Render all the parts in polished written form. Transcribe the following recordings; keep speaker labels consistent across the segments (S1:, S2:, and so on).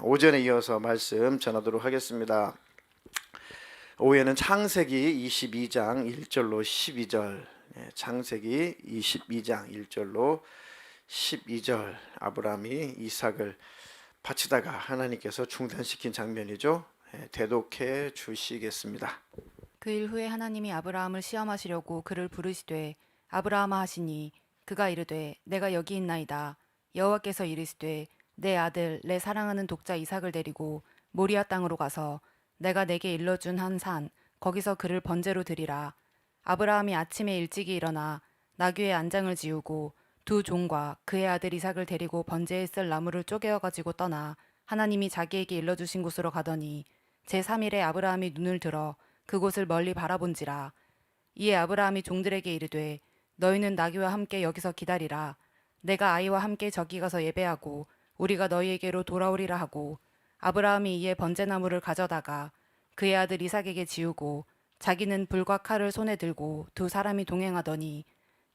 S1: 오전에 이어서 말씀 전하도록 하겠습니다. 오후에는 창세기 22장 1절로 12절, 창세기 22장 1절로 12절, 아브라함이 이삭을 바치다가 하나님께서 중단시킨 장면이죠. 대독해 주시겠습니다.
S2: 그 일 후에 하나님이 아브라함을 시험하시려고 그를 부르시되 아브라함아 하시니 그가 이르되 내가 여기 있나이다. 여호와께서 이르시되 내 아들 내 사랑하는 독자 이삭을 데리고 모리아 땅으로 가서 내가 내게 일러준 한 산 거기서 그를 번제로 드리라. 아브라함이 아침에 일찍이 일어나 나귀의 안장을 지우고 두 종과 그의 아들 이삭을 데리고 번제에 쓸 나무를 쪼개어 가지고 떠나 하나님이 자기에게 일러주신 곳으로 가더니 제3일에 아브라함이 눈을 들어 그곳을 멀리 바라본지라. 이에 아브라함이 종들에게 이르되 너희는 나귀와 함께 여기서 기다리라. 내가 아이와 함께 저기 가서 예배하고 우리가 너희에게로 돌아오리라 하고, 아브라함이 이에 번제나무를 가져다가 그의 아들 이삭에게 지우고 자기는 불과 칼을 손에 들고 두 사람이 동행하더니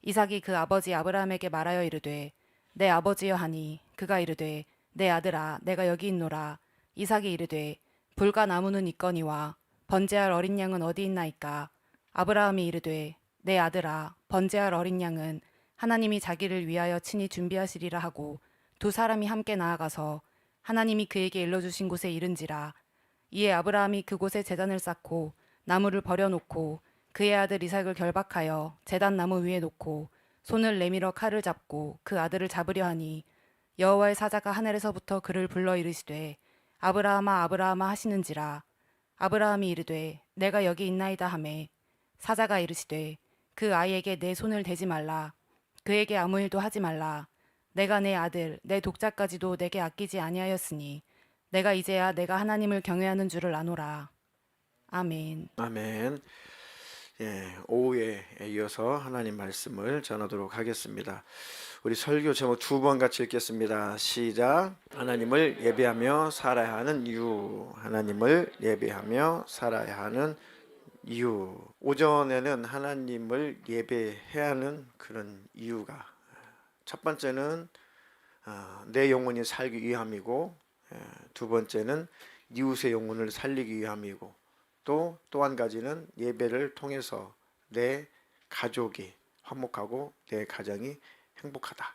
S2: 이삭이 그 아버지 아브라함에게 말하여 이르되 내 아버지여 하니 그가 이르되 내 아들아 내가 여기 있노라. 이삭이 이르되 불과 나무는 있거니와 번제할 어린 양은 어디 있나이까. 아브라함이 이르되 내 아들아 번제할 어린 양은 하나님이 자기를 위하여 친히 준비하시리라 하고 두 사람이 함께 나아가서 하나님이 그에게 일러주신 곳에 이른지라. 이에 아브라함이 그곳에 제단을 쌓고 나무를 버려놓고 그의 아들 이삭을 결박하여 제단 나무 위에 놓고 손을 내밀어 칼을 잡고 그 아들을 잡으려 하니 여호와의 사자가 하늘에서부터 그를 불러 이르시되 아브라함아 아브라함아 하시는지라. 아브라함이 이르되 내가 여기 있나이다 하매 사자가 이르시되 그 아이에게 내 손을 대지 말라. 그에게 아무 일도 하지 말라. 내가 내 아들 내 독자까지도 내게 아끼지 아니하였으니 내가 이제야 내가 하나님을 경외하는 줄을 아노라. 아멘.
S1: 아멘. 오후에 이어서 하나님 말씀을 전하도록 하겠습니다. 우리 설교 제목 두 번 같이 읽겠습니다. 시작. 하나님을 예배하며 살아야 하는 이유. 하나님을 예배하며 살아야 하는 이유. 오전에는 하나님을 예배해야 하는 그런 이유가, 첫 번째는 내 영혼이 살기 위함이고, 두 번째는 이웃의 영혼을 살리기 위함이고, 또 한 가지는 예배를 통해서 내 가족이 화목하고 내 가정이 행복하다.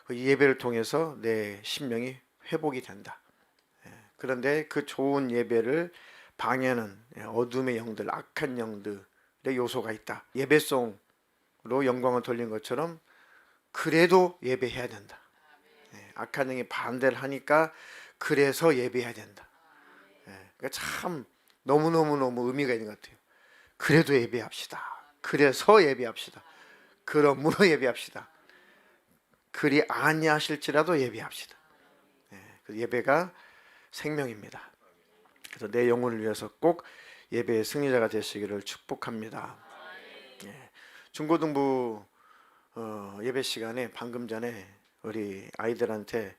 S1: 그 예배를 통해서 내 심령이 회복이 된다. 그런데 그 좋은 예배를 방해하는 어둠의 영들, 악한 영들의 요소가 있다. 예배송으로 영광을 돌린 것처럼 그래도 예배해야 된다. 악한 영이 반대를 하니까 그래서 예배해야 된다. 그러니까 참 너무너무 의미가 있는 것 같아요. 그래도 예배합시다. 그래서 예배합시다. 그러므로 예배합시다. 그리 아니하실지라도 예배합시다. 그 예배가 생명입니다. 그래서 내 영혼을 위해서 꼭 예배의 승리자가 되시기를 축복합니다. 중고등부 예배 시간에 방금 전에 우리 아이들한테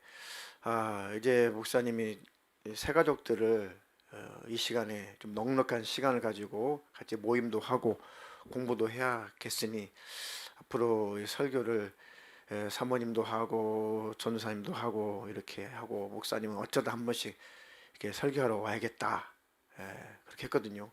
S1: 이제 목사님이 새 가족들을 이 시간에 좀 넉넉한 시간을 가지고 같이 모임도 하고 공부도 해야겠으니 앞으로 이 설교를 사모님도 하고 전도사님도 하고 이렇게 하고 목사님은 어쩌다 한 번씩 이렇게 설교하러 와야겠다, 그렇게 했거든요.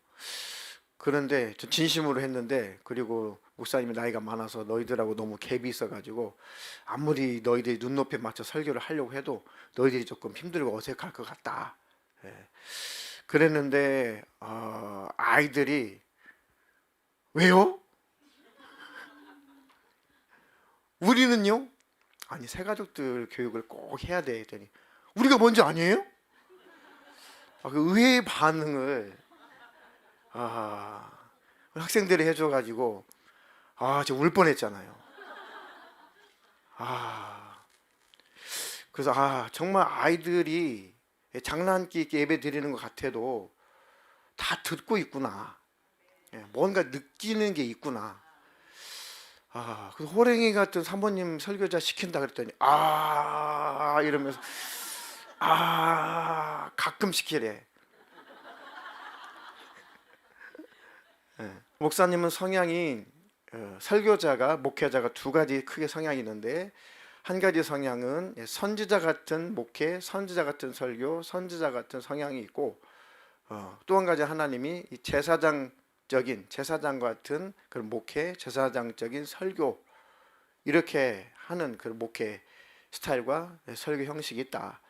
S1: 그런데 저 진심으로 했는데, 그리고 목사님이 나이가 많아서 너희들하고 너무 갭이 있어가지고 아무리 너희들이 눈높이에 맞춰 설교를 하려고 해도 너희들이 조금 힘들고 어색할 것 같다, 그랬는데 아이들이 왜요? 우리는요? 아니 새가족들 교육을 꼭 해야 돼 했더니 우리가 먼저 아니에요? 그 의외의 반응을 학생들이 해줘가지고 저 울 뻔했잖아요. 그래서 정말 아이들이 장난기 있게 예배 드리는 것 같아도 다 듣고 있구나. 뭔가 느끼는 게 있구나. 그 호랭이 같은 사모님 설교자 시킨다 그랬더니 이러면서 가끔 시키래. 목사님은 성향이, 설교자가 목회자가 두 가지 크게 성향이 있는데, 한 가지 성향은 선지자 같은 목회, 선지자 같은 설교, 선지자 같은 성향이 있고, 또 한 가지 하나님이 이 제사장 같은 그런 목회, 제사장적인 설교, 이렇게 하는 그 목회 스타일과 설교 형식이 있다.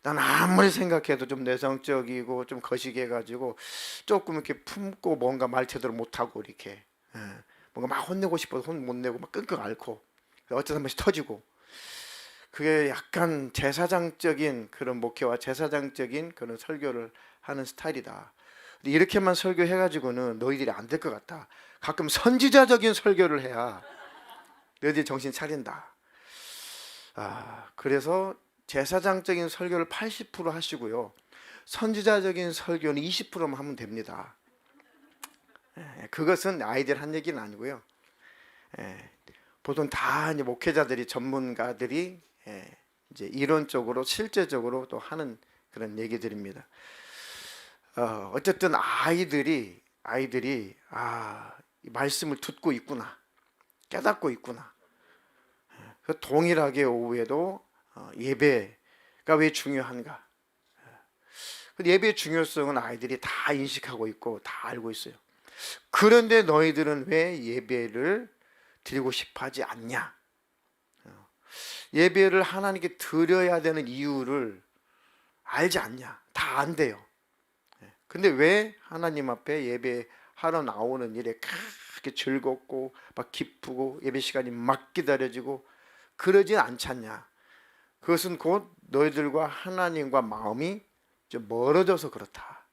S1: 난 아무리 생각해도 좀 내성적이고 좀 거시기해가지고 조금 이렇게 품고 뭔가 말 제대로 못하고 이렇게 뭔가 막 혼내고 싶어도 혼 못 내고 막 끙끙 앓고 어쩌다 한 번씩 터지고, 그게 약간 제사장적인 그런 목회와 제사장적인 그런 설교를 하는 스타일이다. 근데 이렇게만 설교해가지고는 너희들이 안 될 것 같다. 가끔 선지자적인 설교를 해야 너희들이 정신 차린다. 그래서 제사장적인 설교를 80% 하시고요, 선지자적인 설교는 20%만 하면 됩니다. 그것은 아이들 한 얘기는 아니고요. 보통 다 이제 목회자들이, 전문가들이 이제 이론적으로 실제적으로 또 하는 그런 얘기들입니다. 어쨌든 아이들이 이 말씀을 듣고 있구나, 깨닫고 있구나. 동일하게 오후에도 예배가 왜 중요한가? 예배의 중요성은 아이들이 다 인식하고 있고 다 알고 있어요. 그런데 너희들은 왜 예배를 드리고 싶어 하지 않냐? 예배를 하나님께 드려야 되는 이유를 알지 않냐? 다 안돼요. 근데 왜 하나님 앞에 예배하러 나오는 일에 그렇게 즐겁고 막 기쁘고 예배 시간이 막 기다려지고 그러지 않잖냐? 그것은 곧 너희들과 하나님과 마음이 좀 멀어져서 그렇다.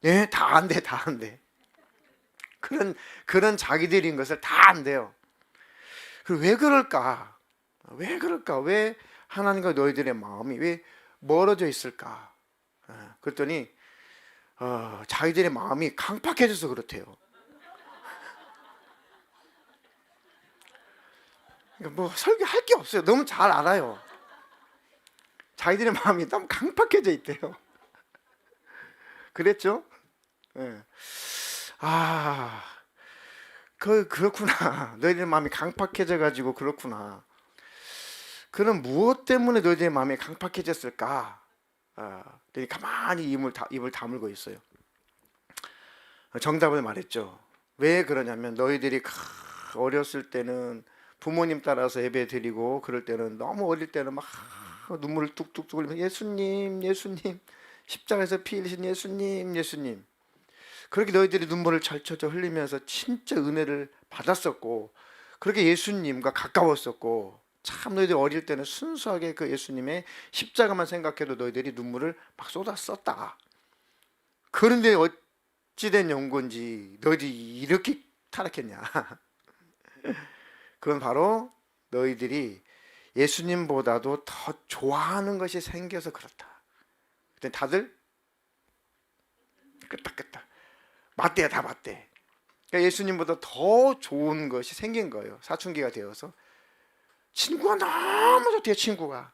S1: 네, 다 안 돼, 다 안 돼. 그런 자기들인 것을 다 안 돼요. 왜 그럴까? 왜 그럴까? 왜 하나님과 너희들의 마음이 왜 멀어져 있을까? 그랬더니 자기들의 마음이 강팍해져서 그렇대요. 그러니까 뭐 설교할 게 없어요. 너무 잘 알아요. 자기들의 마음이 너무 강팍해져 있대요. 그랬죠? 네. 그렇구나. 너희들 마음이 강팍해져 가지고 그렇구나. 그럼 무엇 때문에 너희들의 마음이 강팍해졌을까? 가만히 입을 다물고 있어요. 정답을 말했죠. 왜 그러냐면 너희들이 어렸을 때는 부모님 따라서 예배 드리고 그럴 때는, 너무 어릴 때는 막 눈물을 뚝뚝뚝 흘리면서 예수님, 예수님, 십자가에서 피 흘리신 예수님, 예수님. 그렇게 너희들이 눈물을 절쳐져 흘리면서 진짜 은혜를 받았었고, 그렇게 예수님과 가까웠었고, 참 너희들 어릴 때는 순수하게 그 예수님의 십자가만 생각해도 너희들이 눈물을 막 쏟았었다. 그런데 어찌된 연고인지 너희들이 이렇게 타락했냐? 그건 바로 너희들이 예수님보다도 더 좋아하는 것이 생겨서 그렇다. 그때 다들 끄떡끄떡 맞대요. 다 맞대. 그러니까 예수님보다 더 좋은 것이 생긴 거예요. 사춘기가 되어서. 친구가 너무 좋대요. 친구가.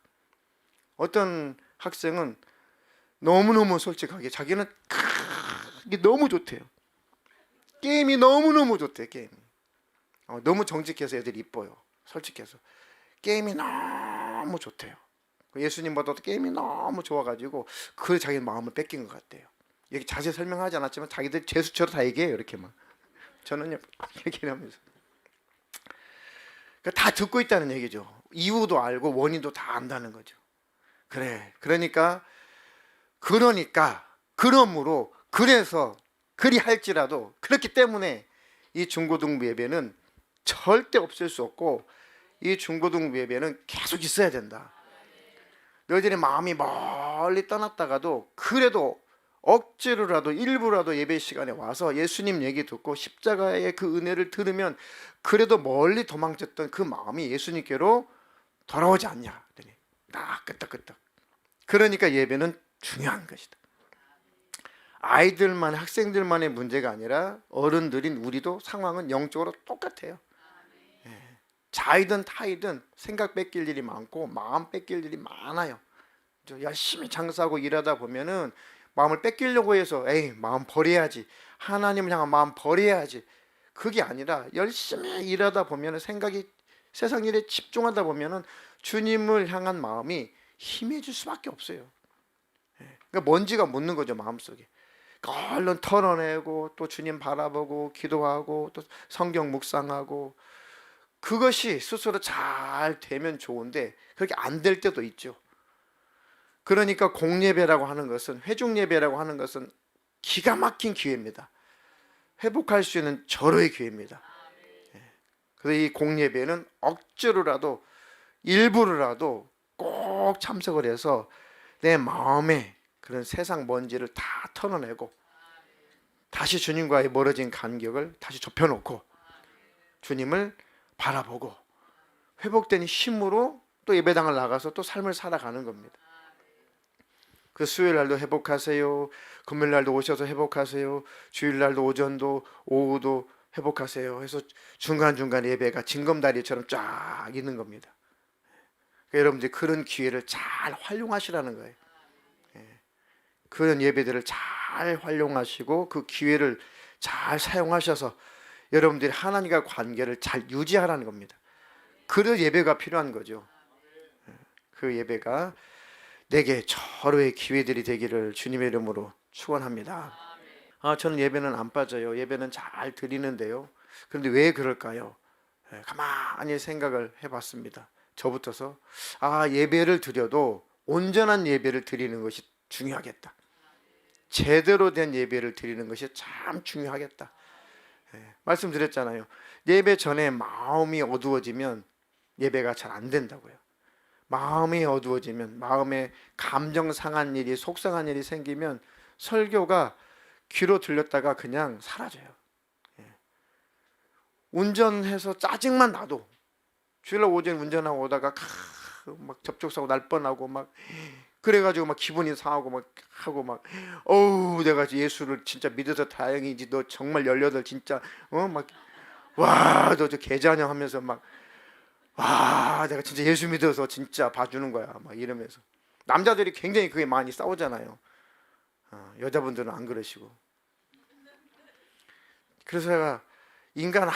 S1: 어떤 학생은 너무너무 솔직하게 자기는 이게 너무 좋대요. 게임이 너무너무 좋대요. 게임이. 너무 정직해서 애들이 이뻐요. 솔직해서. 게임이 너무 좋대요. 예수님보다도 게임이 너무 좋아가지고 그 자기 마음을 뺏긴 것 같대요. 여기 자세히 설명하지 않았지만 자기들 재수처럼 다 얘기해요. 이렇게만. 저는요 이렇게 하면서 다 듣고 있다는 얘기죠. 이유도 알고 원인도 다 안다는 거죠. 그러므로 그래서 그리 할지라도, 그렇기 때문에 이 중고등부 예배는 절대 없을 수 없고 이 중고등부 예배는 계속 있어야 된다. 너희들의 마음이 멀리 떠났다가도 그래도 억지로라도 일부라도 예배 시간에 와서 예수님 얘기 듣고 십자가의 그 은혜를 들으면 그래도 멀리 도망쳤던 그 마음이 예수님께로 돌아오지 않냐. 딱 끄떡끄떡. 그러니까 예배는 중요한 것이다. 아이들만, 학생들만의 문제가 아니라 어른들인 우리도 상황은 영적으로 똑같아요. 자이든 타이든 생각 뺏길 일이 많고 마음 뺏길 일이 많아요. 열심히 장사하고 일하다 보면은 마음을 뺏기려고 해서 마음 버려야지, 하나님을 향한 마음 버려야지, 그게 아니라 열심히 일하다 보면 생각이 세상 일에 집중하다 보면은 주님을 향한 마음이 희미해질 수밖에 없어요. 그러니까 먼지가 묻는 거죠, 마음속에. 얼른 털어내고 또 주님 바라보고 기도하고 또 성경 묵상하고, 그것이 스스로 잘 되면 좋은데 그렇게 안 될 때도 있죠. 그러니까 공예배라고 하는 것은, 회중예배라고 하는 것은 기가 막힌 기회입니다. 회복할 수 있는 절호의 기회입니다. 그래서 이 공예배는 억지로라도 일부러라도 꼭 참석을 해서 내 마음에 그런 세상 먼지를 다 털어내고 다시 주님과의 멀어진 간격을 다시 좁혀놓고 주님을 바라보고 회복된 힘으로 또 예배당을 나가서 또 삶을 살아가는 겁니다. 그 수요일 날도 회복하세요. 금요일 날도 오셔서 회복하세요. 주일 날도 오전도 오후도 회복하세요. 해서 중간중간 예배가 징검다리처럼 쫙 있는 겁니다. 그러니까 여러분들이 그런 기회를 잘 활용하시라는 거예요. 그런 예배들을 잘 활용하시고 그 기회를 잘 사용하셔서 여러분들이 하나님과 관계를 잘 유지하라는 겁니다. 그런 예배가 필요한 거죠. 그 예배가 내게 절호의 기회들이 되기를 주님의 이름으로 축원합니다. 저는 예배는 안 빠져요. 예배는 잘 드리는데요. 그런데 왜 그럴까요? 가만히 생각을 해봤습니다. 저부터서 예배를 드려도 온전한 예배를 드리는 것이 중요하겠다. 제대로 된 예배를 드리는 것이 참 중요하겠다. 말씀드렸잖아요. 예배 전에 마음이 어두워지면 예배가 잘 안 된다고요. 마음이 어두워지면, 마음에 감정 상한 일이, 속상한 일이 생기면 설교가 귀로 들렸다가 그냥 사라져요. 운전해서 짜증만 나도, 주일날 오전 운전하고 오다가 막 접촉사고 날 뻔하고 막 그래가지고 막 기분이 상하고 막 하고 막 내가 예수를 진짜 믿어서 다행이지, 너 정말 18 진짜 막 와 너 저 개자녀 하면서 막 내가 진짜 예수 믿어서 진짜 봐주는 거야 막 이러면서. 남자들이 굉장히 그게 많이 싸우잖아요. 여자분들은 안 그러시고. 그래서 제가 인간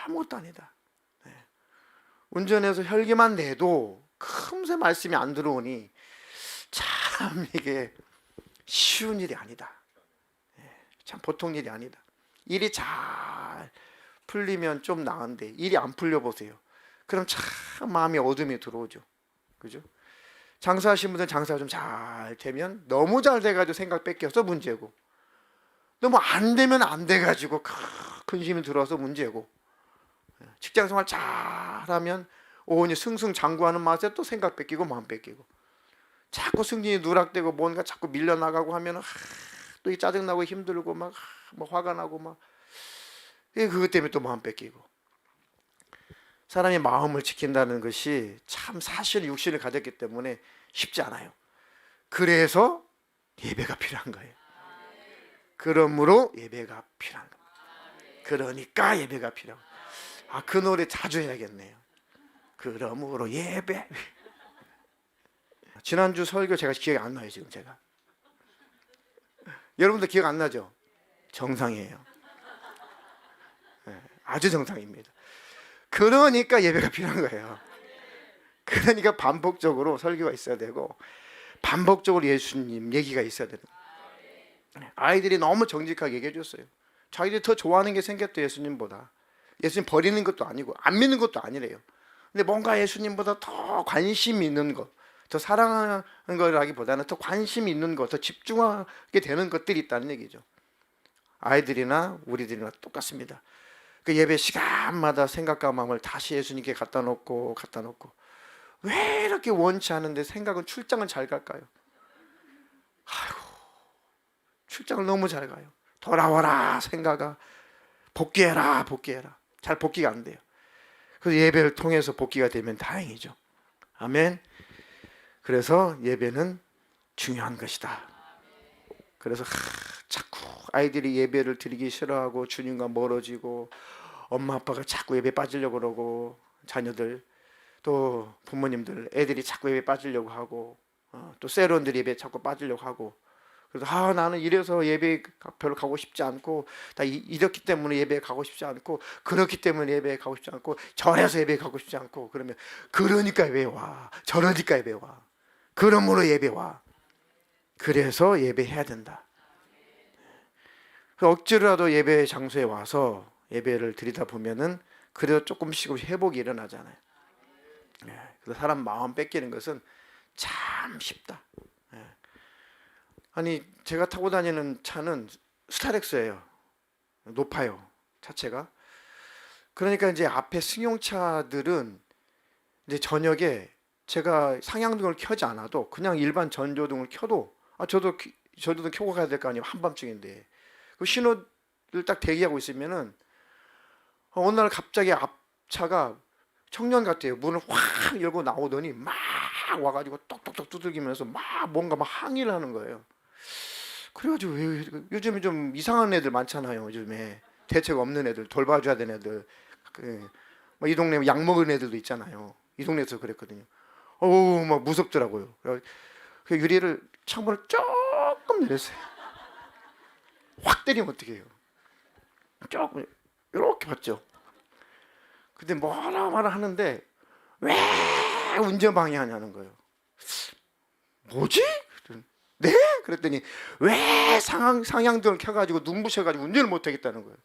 S1: 아무것도 아니다. 운전해서 혈기만 내도 금세 말씀이 안 들어오니 참 이게 쉬운 일이 아니다. 참 보통 일이 아니다. 일이 잘 풀리면 좀 나은데 일이 안 풀려 보세요. 그럼 참 마음이 어둠이 들어오죠. 그죠? 장사하신 분들 장사가 좀 잘 되면 너무 잘 돼가지고 생각 뺏겨서 문제고, 너무 안 되면 안 돼가지고 근심이 들어서 문제고, 직장생활 잘하면 오온이 승승장구하는 맛에 또 생각 뺏기고 마음 뺏기고, 자꾸 승진이 누락되고 뭔가 자꾸 밀려나가고 하면 또 짜증나고 힘들고 막 화가 나고 막 그것 때문에 또 마음 뺏기고. 사람이 마음을 지킨다는 것이 참 사실 육신을 가졌기 때문에 쉽지 않아요. 그래서 예배가 필요한 거예요. 그러므로 예배가 필요한 겁니다. 그러니까 예배가 필요한 거예요. 그 노래 자주 해야겠네요. 그러므로 예배. 지난주 설교 제가 기억이 안 나요. 지금 제가. 여러분들 기억 안 나죠? 정상이에요. 아주 정상입니다. 그러니까 예배가 필요한 거예요. 그러니까 반복적으로 설교가 있어야 되고 반복적으로 예수님 얘기가 있어야 되는 거예요. 아이들이 너무 정직하게 얘기해 줬어요. 자기들이 더 좋아하는 게 생겼대, 예수님보다. 예수님 버리는 것도 아니고 안 믿는 것도 아니래요. 근데 뭔가 예수님보다 더 관심 있는 것, 더 사랑하는 거라기보다는 더 관심 있는 것, 더 집중하게 되는 것들이 있다는 얘기죠. 아이들이나 우리들이나 똑같습니다. 그 예배 시간마다 생각과 마음을 다시 예수님께 갖다 놓고 왜 이렇게 원치 않은데 생각은 출장을 잘 갈까요? 출장을 너무 잘 가요. 돌아와라 생각아, 복귀해라 잘 복귀가 안 돼요. 그래서 예배를 통해서 복귀가 되면 다행이죠. 아멘. 그래서 예배는 중요한 것이다. 그래서 자꾸 아이들이 예배를 드리기 싫어하고 주님과 멀어지고, 엄마 아빠가 자꾸 예배 빠지려고 그러고, 자녀들 또 부모님들 애들이 자꾸 예배 빠지려고 하고, 또 세론들이 예배 자꾸 빠지려고 하고, 그래서 나는 이래서 예배 별로 가고 싶지 않고, 이렇기 때문에 예배에 가고 싶지 않고, 그렇기 때문에 예배에 가고 싶지 않고, 저래서 예배에 가고 싶지 않고. 그러면 그러니까 예배 와, 저러니까 예배 와, 그러므로 예배 와, 그래서 예배해야 된다. 억지로라도 예배 장소에 와서 예배를 드리다 보면은 그래도 조금씩 회복이 일어나잖아요. 그래서 사람 마음 뺏기는 것은 참 쉽다. 아니, 제가 타고 다니는 차는 스타렉스예요. 높아요, 차체가. 그러니까 이제 앞에 승용차들은 이제 저녁에 제가 상향등을 켜지 않아도 그냥 일반 전조등을 켜도 저도 전조등 켜고 가야 될 거 아니에요, 한밤중인데. 그 신호를 딱 대기하고 있으면은 어느 날 갑자기 앞차가 청년 같아요. 문을 확 열고 나오더니 막 와가지고 똑똑똑 두들기면서 막 뭔가 막 항의를 하는 거예요. 그래가지고 요즘에 좀 이상한 애들 많잖아요. 요즘에 대책 없는 애들, 돌봐줘야 되는 애들. 이 동네 약 먹은 애들도 있잖아요. 이 동네에서 그랬거든요. 어우, 막 무섭더라고요. 그 유리를 창문을 조금 내렸어요. 확 때리면 어떻게 해요? 조금 이렇게 봤죠. 근데 뭐라 하는데 왜 운전 방해하냐는 거예요. 뭐지? 네? 그랬더니 왜 상향등을 켜가지고 눈부셔가지고 운전을 못하겠다는 거예요.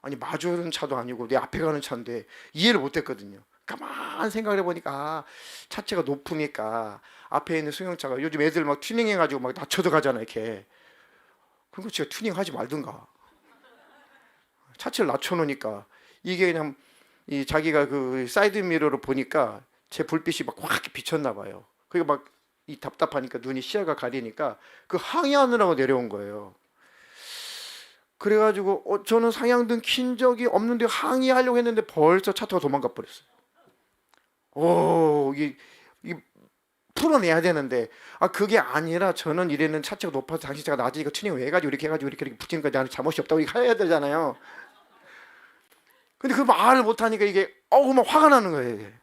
S1: 아니, 마주오는 차도 아니고 내 앞에 가는 차인데 이해를 못했거든요. 가만 생각을 해보니까 차체가 높으니까 앞에 있는 승용차가 요즘 애들 막 튜닝해가지고 막 낮춰서 가잖아요, 이렇게. 그러니까 제가 튜닝하지 말든가. 차체를 낮춰놓으니까 이게 그냥 이 자기가 그 사이드 미러로 보니까 제 불빛이 막 확 비쳤나 봐요. 그게 막 이 답답하니까 눈이 시야가 가리니까 그 항의하느라고 내려온 거예요. 그래가지고 저는 상향등 킨 적이 없는데 항의하려고 했는데 벌써 차 타고 도망가 버렸어요. 이 풀어내야 되는데 그게 아니라 저는 이래는 차체가 높아서 당신 차가 낮으니까 튜닝 왜 해가지고 이렇게 해가지고 이렇게 붙이는 거지, 나는 잘못이 없다고 이렇게 해야 되잖아요. 근데 그 말을 못하니까 이게 막 화가 나는 거예요. 이게.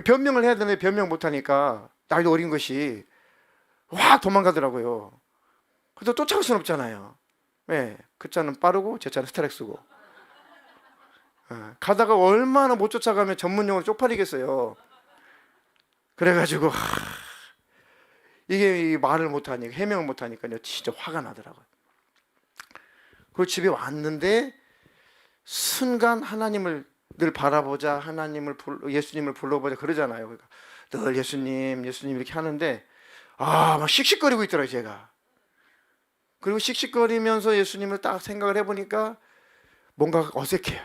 S1: 변명을 해야 되는데 변명 못하니까 나이도 어린 것이 확 도망가더라고요. 그래도 쫓아갈 수는 없잖아요. 네, 그 차는 빠르고 제 차는 스트렉스고. 가다가 얼마나 못 쫓아가면 전문용어로 쪽팔리겠어요. 그래가지고 이게 말을 못하니까, 해명을 못하니까요, 진짜 화가 나더라고요. 그 집에 왔는데 순간 하나님을 늘 바라보자, 예수님을 불러보자 그러잖아요. 그러니까 늘 예수님 이렇게 하는데 막 씩씩거리고 있더라고요, 제가. 그리고 씩씩거리면서 예수님을 딱 생각을 해보니까 뭔가 어색해요.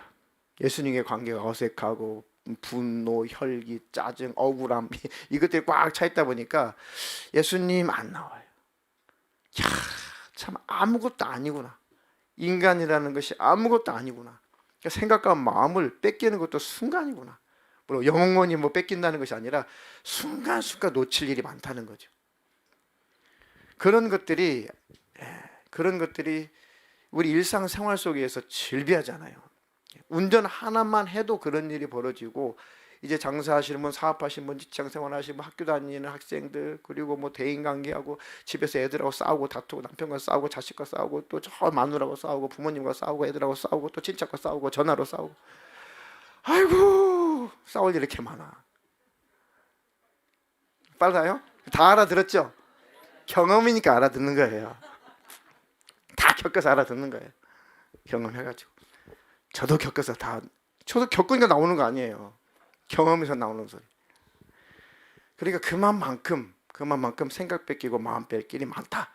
S1: 예수님의 관계가 어색하고 분노, 혈기, 짜증, 억울함 이것들이 꽉 차 있다 보니까 예수님 안 나와요. 참 아무것도 아니구나. 인간이라는 것이 아무것도 아니구나. 생각과 마음을 뺏기는 것도 순간이구나. 물론 영원히 뺏긴다는 것이 아니라 순간순간 놓칠 일이 많다는 거죠. 그런 것들이 우리 일상생활 속에서 질비하잖아요. 운전 하나만 해도 그런 일이 벌어지고, 이제 장사하시는 분, 사업하시는 분, 직장생활 하시는 분, 학교 다니는 학생들, 그리고 대인관계하고 집에서 애들하고 싸우고 다투고 남편과 싸우고 자식과 싸우고 또 저 마누라하고 싸우고 부모님과 싸우고 애들하고 싸우고 또 친척과 싸우고 전화로 싸우고, 아이고 싸울 일 이렇게 많아. 빨라요? 다 알아들었죠? 경험이니까 알아듣는 거예요. 다 겪어서 알아듣는 거예요. 경험해가지고. 저도 겪으니까 나오는 거 아니에요. 경험에서 나오는 소리. 그러니까 그만큼 생각 뺏기고 마음 뺏길 일이 많다.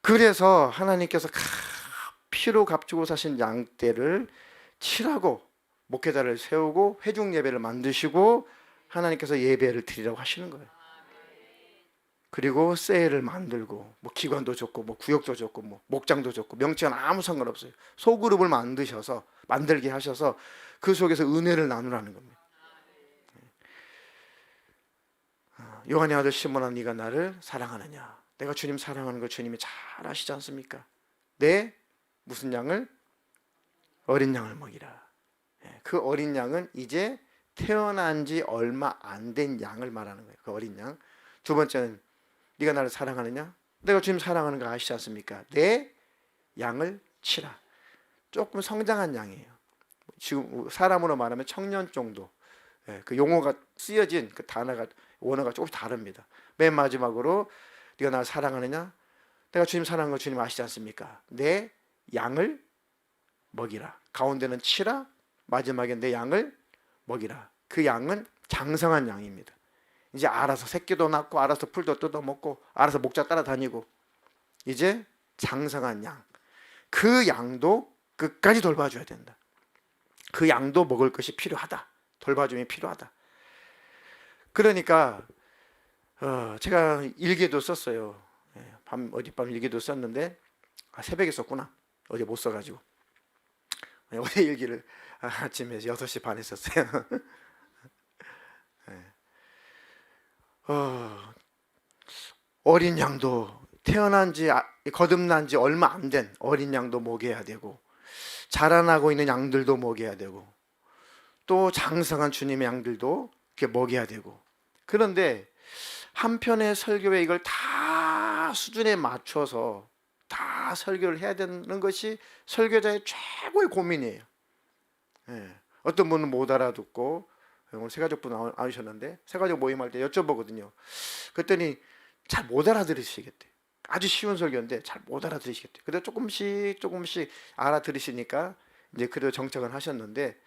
S1: 그래서 하나님께서 피로 값주고 사신 양떼를 칠하고 목회자를 세우고 회중 예배를 만드시고 하나님께서 예배를 드리라고 하시는 거예요. 그리고 쎄를 만들고 기관도 좋고 구역도 좋고 목장도 좋고 명칭은 아무 상관없어요. 소그룹을 만들게 하셔서 그 속에서 은혜를 나누라는 겁니다. 요한의 아들 시몬아, 네가 나를 사랑하느냐? 내가 주님 사랑하는 거 주님이 잘 아시지 않습니까? 내 무슨 양을? 어린 양을 먹이라. 그 어린 양은 이제 태어난 지 얼마 안 된 양을 말하는 거예요. 그 어린 양. 두 번째는 네가 나를 사랑하느냐? 내가 주님 사랑하는 거 아시지 않습니까? 내 양을 치라. 조금 성장한 양이에요. 지금 사람으로 말하면 청년 정도. 그 용어가 쓰여진 그 단어가 원어가 조금 다릅니다. 맨 마지막으로 네가 나를 사랑하느냐? 내가 주님 사랑하는 거 주님 아시지 않습니까? 내 양을 먹이라. 가운데는 치라. 마지막에 내 양을 먹이라. 그 양은 장성한 양입니다. 이제 알아서 새끼도 낳고 알아서 풀도 뜯어먹고 알아서 목자 따라다니고 이제 장성한 양. 그 양도 끝까지 돌봐줘야 된다. 그 양도 먹을 것이 필요하다. 돌봐줌이 필요하다. 그러니까 제가 일기도 썼어요. 어젯밤 일기도 썼는데 새벽에 썼구나. 어제 못 써가지고 어제 일기를 아침에 6시 반에 썼어요. 어린 양도 태어난 지 거듭난 지 얼마 안 된 어린 양도 먹여야 되고 자라나고 있는 양들도 먹여야 되고 또 장성한 주님의 양들도 이렇게 먹여야 되고 그런데 한편의 설교에 이걸 다 수준에 맞춰서 다 설교를 해야 되는 것이 설교자의 최고의 고민이에요. 어떤 분은 못 알아듣고 오늘 세가족분 나오셨는데 세가족 모임할 때 여쭤보거든요. 그랬더니 잘 못 알아들으시겠대요. 아주 쉬운 설교인데 잘 못 알아들으시겠대요. 그래도 조금씩 알아들으시니까 이제 그래도 정착은 하셨는데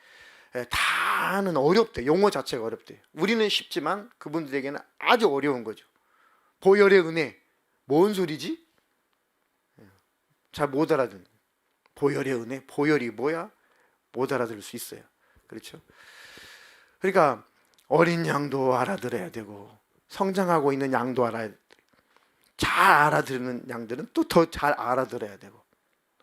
S1: 다는 어렵대. 용어 자체가 어렵대요. 우리는 쉽지만 그분들에게는 아주 어려운 거죠. 보혈의 은혜 뭔 소리지? 잘 못 알아듣는. 보혈의 은혜, 보혈이 뭐야? 못 알아들을 수 있어요. 그렇죠? 그러니까 어린 양도 알아들어야 되고 성장하고 있는 양도 잘 알아들는 양들은 또 더 잘 알아들어야 되고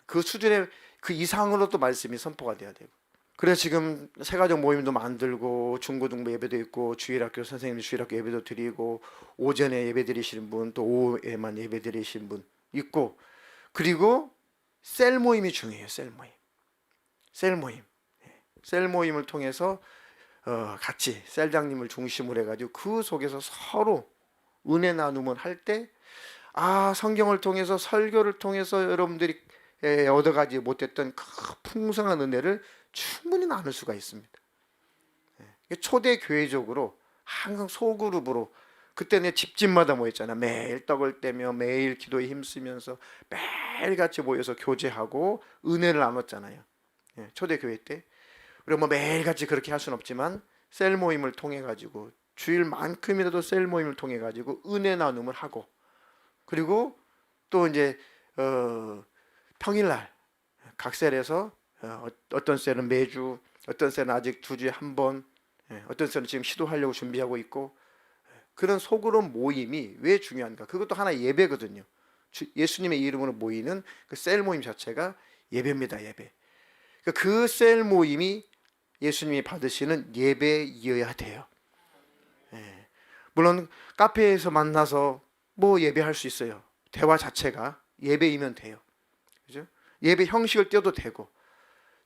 S1: 그 수준의 그 이상으로 또 말씀이 선포가 돼야 되고 그래서 지금 세가족 모임도 만들고 중고등부 예배도 있고 주일학교 선생님 주일학교 예배도 드리고 오전에 예배 드리시는 분 또 오후에만 예배 드리시는 분 있고 그리고 셀 모임이 중요해요. 셀 모임을 통해서 같이 셀장님을 중심으로 해가지고 그 속에서 서로 은혜 나눔을 할 때 성경을 통해서 설교를 통해서 여러분들이 얻어가지 못했던 그 풍성한 은혜를 충분히 나눌 수가 있습니다. 초대 교회적으로 항상 소그룹으로 그때 내 집집마다 모였잖아. 매일 떡을 떼며 매일 기도에 힘쓰면서 매일같이 모여서 교제하고 은혜를 나눴잖아요. 초대 교회 때 우리가 뭐 매일같이 그렇게 할 수는 없지만 셀 모임을 통해 가지고 주일만큼이라도 셀 모임을 통해 가지고 은혜 나눔을 하고 그리고 또 이제 평일날 각 셀에서 어떤 셀은 매주, 어떤 셀은 아직 2주에 한 번, 어떤 셀은 지금 시도하려고 준비하고 있고 그런 소그룹 모임이 왜 중요한가? 그것도 하나의 예배거든요. 예수님의 이름으로 모이는 그 셀 모임 자체가 예배입니다. 예배. 그 셀 모임이 예수님이 받으시는 예배이어야 돼요. 물론 카페에서 만나서 뭐 예배할 수 있어요. 대화 자체가 예배이면 돼요. 그죠? 예배 형식을 떼도 되고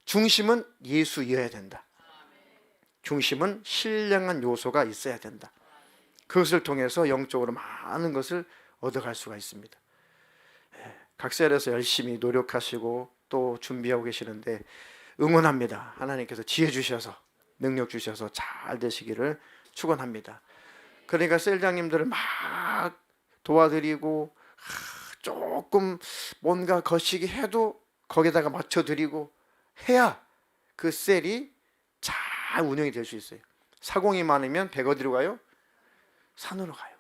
S1: 중심은 예수이어야 된다. 중심은 신령한 요소가 있어야 된다. 그것을 통해서 영적으로 많은 것을 얻어갈 수가 있습니다. 각 셀에서 열심히 노력하시고 또 준비하고 계시는데 응원합니다. 하나님께서 지혜 주셔서 능력 주셔서 잘 되시기를 축원합니다. 그러니까 셀장님들을 막 도와드리고 조금 뭔가 거시기 해도 거기다가 맞춰드리고 해야 그 셀이 잘 운영이 될 수 있어요. 사공이 많으면 백 어디로 가요? 산으로 가요.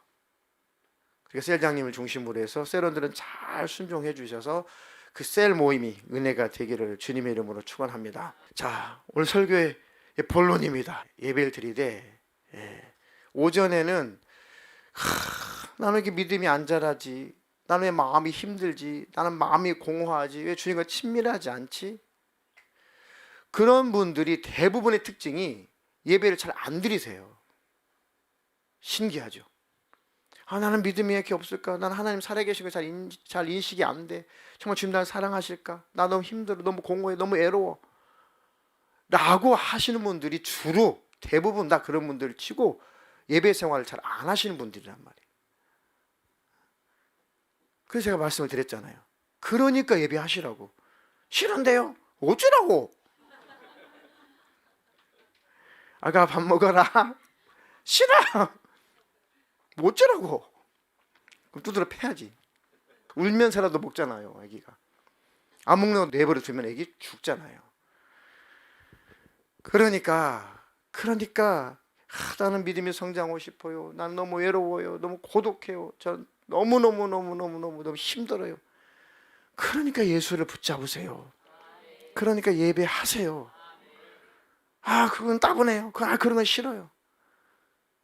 S1: 그러니까 셀장님을 중심으로 해서 셀원들은 잘 순종해 주셔서 그 셀 모임이 은혜가 되기를 주님의 이름으로 축원합니다. 자, 오늘 설교의 본론입니다. 예배를 드리되 오전에는 나는 이렇게 믿음이 안 자라지, 나는 왜 마음이 힘들지, 나는 마음이 공허하지, 왜 주님과 친밀하지 않지? 그런 분들이 대부분의 특징이 예배를 잘 안 드리세요. 신기하죠. 나는 믿음이 이렇게 없을까? 나는 하나님 살아계신 거 잘 인식이 안 돼. 정말 주님 나를 사랑하실까? 나 너무 힘들어, 너무 공허해, 너무 애로워 라고 하시는 분들이 주로 대부분 다 그런 분들을 치고 예배 생활을 잘 안 하시는 분들이란 말이에요. 그래서 제가 말씀을 드렸잖아요. 그러니까 예배하시라고. 싫은데요? 어쩌라고? 아가 밥 먹어라. 싫어. 어쩌라고? 그럼 두드려 패야지. 울면서라도 먹잖아요, 아기가. 안 먹는 거 내버려 두면 아기 죽잖아요. 그러니까 나는 믿음이 성장하고 싶어요. 난 너무 외로워요. 너무 고독해요. 전 너무 힘들어요. 그러니까 예수를 붙잡으세요. 그러니까 예배하세요. 그건 따분해요. 그런 건 싫어요.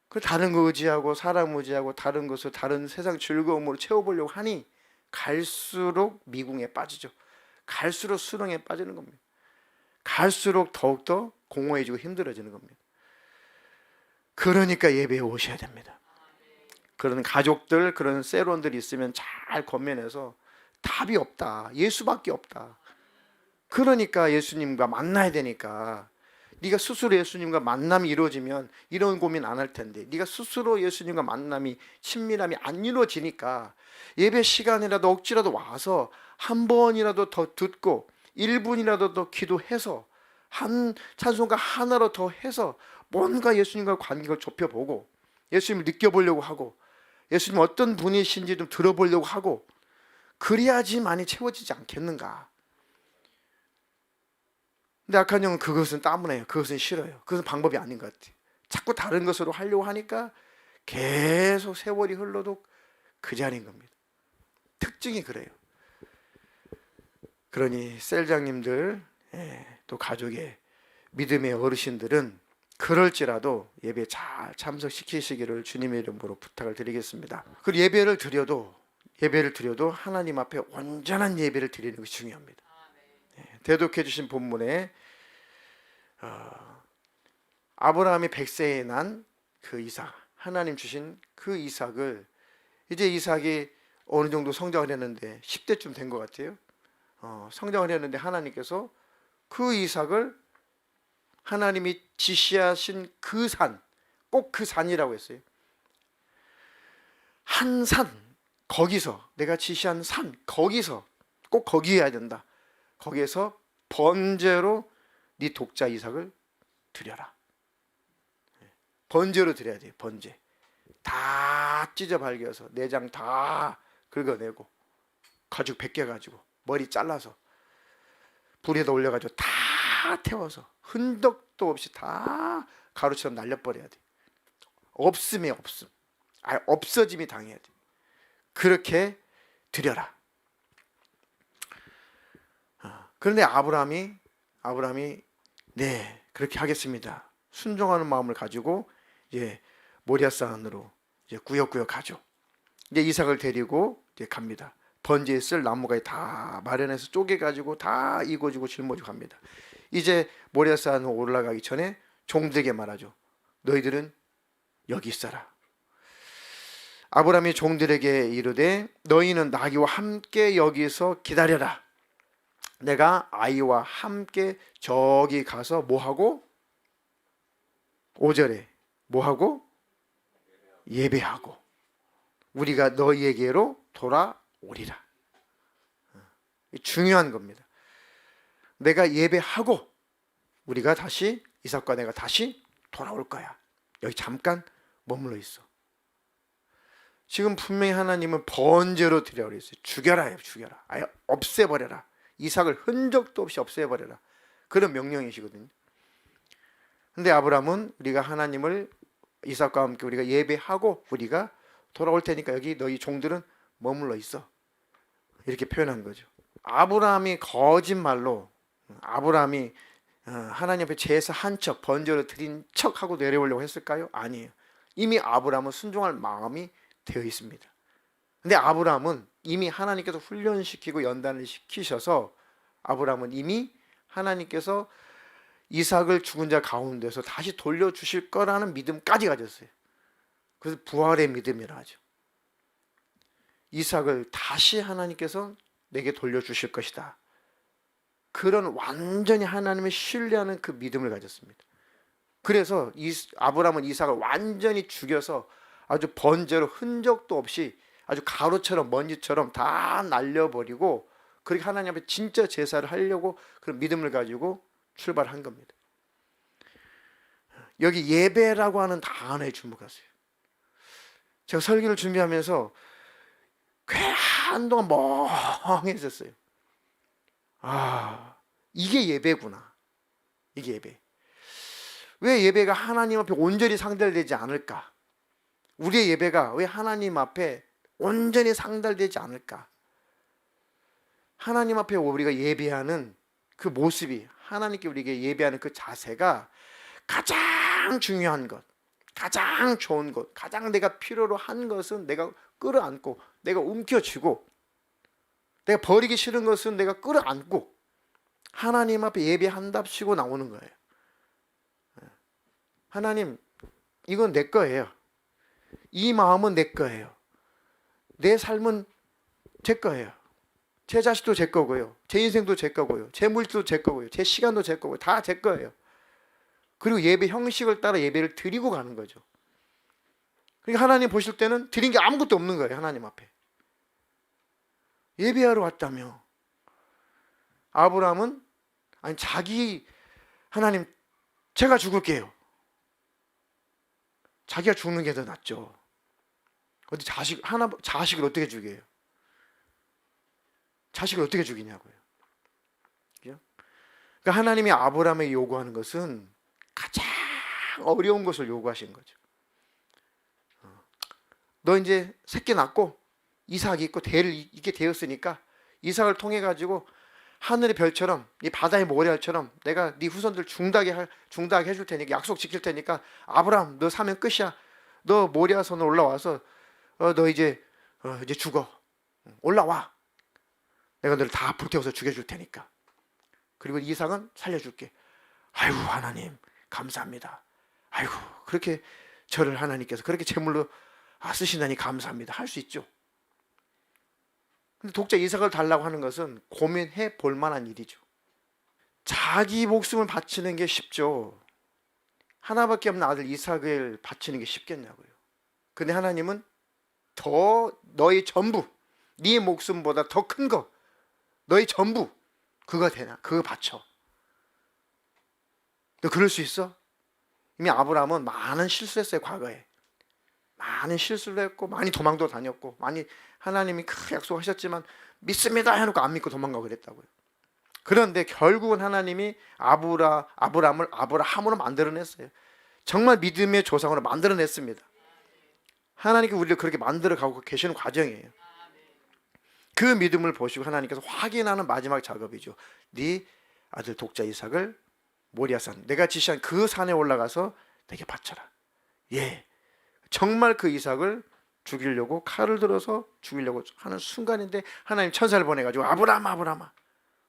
S1: 그 다른 거 의지하고 사람 의지하고 다른 것을 다른 세상 즐거움으로 채워보려고 하니 갈수록 미궁에 빠지죠. 갈수록 수렁에 빠지는 겁니다. 갈수록 더욱더 공허해지고 힘들어지는 겁니다. 그러니까 예배에 오셔야 됩니다. 그런 가족들, 그런 세론들이 있으면 잘 권면해서 답이 없다. 예수밖에 없다. 그러니까 예수님과 만나야 되니까. 네가 스스로 예수님과 만남이 이루어지면 이런 고민 안 할 텐데, 네가 스스로 예수님과 만남이 친밀함이 안 이루어지니까 예배 시간이라도 억지라도 와서 한 번이라도 더 듣고 1분이라도 더 기도해서 한 찬송가 하나로 더 해서 뭔가 예수님과 관계를 좁혀보고 예수님을 느껴보려고 하고 예수님 어떤 분이신지 좀 들어보려고 하고 그래야지 많이 채워지지 않겠는가. 근데 악한 영은 그것은 따분해요. 그것은 싫어요. 그것은 방법이 아닌 것 같아요. 자꾸 다른 것으로 하려고 하니까 계속 세월이 흘러도 그 자리인 겁니다. 특징이 그래요. 그러니 셀장님들, 또 가족의 믿음의 어르신들은 그럴지라도 예배 잘 참석시키시기를 주님의 이름으로 부탁을 드리겠습니다. 그리고 예배를 드려도 하나님 앞에 온전한 예배를 드리는 것이 중요합니다. 대독해 주신 본문에 아브라함이 100세에 난 그 이삭, 하나님 주신 그 이삭을, 이제 이삭이 어느 정도 성장을 했는데 10대쯤 된 것 같아요. 성장을 했는데 하나님께서 그 이삭을 하나님이 지시하신 그 산, 꼭 그 산이라고 했어요. 한 산, 거기서 내가 지시한 산, 거기서 꼭 거기 해야 된다. 거기에서 번제로 네 독자 이삭을 드려라. 번제로 드려야 돼요. 번제. 다 찢어 발겨서 내장 다 긁어내고 가죽 벗겨가지고 머리 잘라서 불에다 올려가지고 다 태워서 흔적도 없이 다 가루처럼 날려버려야 돼. 없음에 없음. 없어짐이 당해야 돼. 그렇게 드려라. 그런데 아브라함이 네, 그렇게 하겠습니다. 순종하는 마음을 가지고 이제 모리아산으로 이제 구역구역 가죠. 이제 이삭을 데리고 이제 갑니다. 번제에 쓸 나무가 다 마련해서 쪼개가지고 다 이고지고 짊어지고 갑니다. 이제 모리아산으로 올라가기 전에 종들에게 말하죠. 너희들은 여기 있어라. 아브라함이 종들에게 이르되 너희는 나귀와 함께 여기서 기다려라. 내가 아이와 함께 저기 가서 뭐하고? 5절에 뭐하고? 예배하고 우리가 너희에게로 돌아오리라. 중요한 겁니다. 내가 예배하고 우리가 다시, 이삭과 내가 다시 돌아올 거야. 여기 잠깐 머물러 있어. 지금 분명히 하나님은 번제로 드리라고 했어요. 죽여라, 죽여라. 아예 없애버려라. 이삭을 흔적도 없이 없애버려라. 그런 명령이시거든요. 근데 아브라함은 우리가 하나님을, 이삭과 함께 우리가 예배하고 우리가 돌아올 테니까 여기 너희 종들은 머물러 있어. 이렇게 표현한 거죠. 아브라함이 거짓말로, 아브라함이 하나님 앞에 제사 한 척, 번제로 드린 척하고 내려오려고 했을까요? 아니에요. 이미 아브라함은 순종할 마음이 되어 있습니다. 근데 아브라함은 이미 하나님께서 훈련시키고 연단을 시키셔서 아브라함은 이미 하나님께서 이삭을 죽은 자 가운데서 다시 돌려주실 거라는 믿음까지 가졌어요. 그래서 부활의 믿음이라 하죠. 이삭을 다시 하나님께서 내게 돌려주실 것이다. 그런 완전히 하나님을 신뢰하는 그 믿음을 가졌습니다. 그래서 아브라함은 이삭을 완전히 죽여서 아주 번제로 흔적도 없이 아주 가루처럼 먼지처럼 다 날려버리고 그렇게 하나님 앞에 진짜 제사를 하려고 그런 믿음을 가지고 출발한 겁니다. 여기 예배라고 하는 단어에 주목하세요. 제가 설교를 준비하면서 꽤 한동안 멍해졌어요. 아, 이게 예배구나. 이게 예배. 왜 예배가 하나님 앞에 온전히 상달되지 않을까? 우리의 예배가 왜 하나님 앞에 온전히 상달되지 않을까? 하나님 앞에 우리가 예배하는 그 모습이, 하나님께 우리에게 예배하는 그 자세가 가장 중요한 것, 가장 좋은 것, 가장 내가 필요로 한 것은 내가 끌어안고, 내가 움켜쥐고, 내가 버리기 싫은 것은 내가 끌어안고 하나님 앞에 예배한답시고 나오는 거예요. 하나님, 이건 내 거예요. 이 마음은 내 거예요. 내 삶은 제 거예요. 제 자식도 제 거고요. 제 인생도 제 거고요. 제 물질도 제 거고요. 제 시간도 제 거고요. 다 제 거예요. 그리고 예배 형식을 따라 예배를 드리고 가는 거죠. 그러니까 하나님 보실 때는 드린 게 아무것도 없는 거예요. 하나님 앞에. 예배하러 왔다며. 아브라함은 아니 자기 하나님 제가 죽을게요. 자기가 죽는 게 더 낫죠. 어디 자식을 어떻게 죽여요? 자식을 어떻게 죽이냐고요. 그러니까 하나님이 아브라함에게 요구하는 것은 가장 어려운 것을 요구하신 거죠. 너 이제 새끼 낳고 이삭이 있고 대를 잇게 되었으니까 이삭을 통해 가지고 하늘의 별처럼 이 바다의 모래알처럼 내가 네 후손들 중다하게 해줄 테니까 약속 지킬 테니까 아브라함 너 사면 끝이야. 너 모리아산으로 올라와서 너 이제 죽어. 올라와. 내가 너를 다 불태워서 죽여줄 테니까. 그리고 이삭은 살려줄게. 아이고 하나님 감사합니다. 아이고 그렇게 저를 하나님께서 그렇게 제물로 쓰신다니 감사합니다. 할 수 있죠. 근데 독자 이삭을 달라고 하는 것은 고민해 볼 만한 일이죠. 자기 목숨을 바치는 게 쉽죠. 하나밖에 없는 아들 이삭을 바치는 게 쉽겠냐고요. 근데 하나님은 더 너의 전부, 네 목숨보다 더 큰 거, 너의 전부 그거 되나? 그거 바쳐. 너 그럴 수 있어? 이미 아브라함은 많은 실수했어요. 과거에 많은 실수를 했고 많이 도망도 다녔고 많이 하나님이 큰 약속하셨지만 믿습니다 해놓고 안 믿고 도망가고 그랬다고요. 그런데 결국은 하나님이 아브라함을 아브라함으로 만들어냈어요. 정말 믿음의 조상으로 만들어냈습니다. 하나님께 우리를 그렇게 만들어가고 계시는 과정이에요. 그 믿음을 보시고 하나님께서 확인하는 마지막 작업이죠. 네 아들 독자 이삭을 모리아산 내가 지시한 그 산에 올라가서 내게 바쳐라. 예, 정말 그 이삭을 죽이려고 칼을 들어서 죽이려고 하는 순간인데 하나님 천사를 보내가지고 아브라함아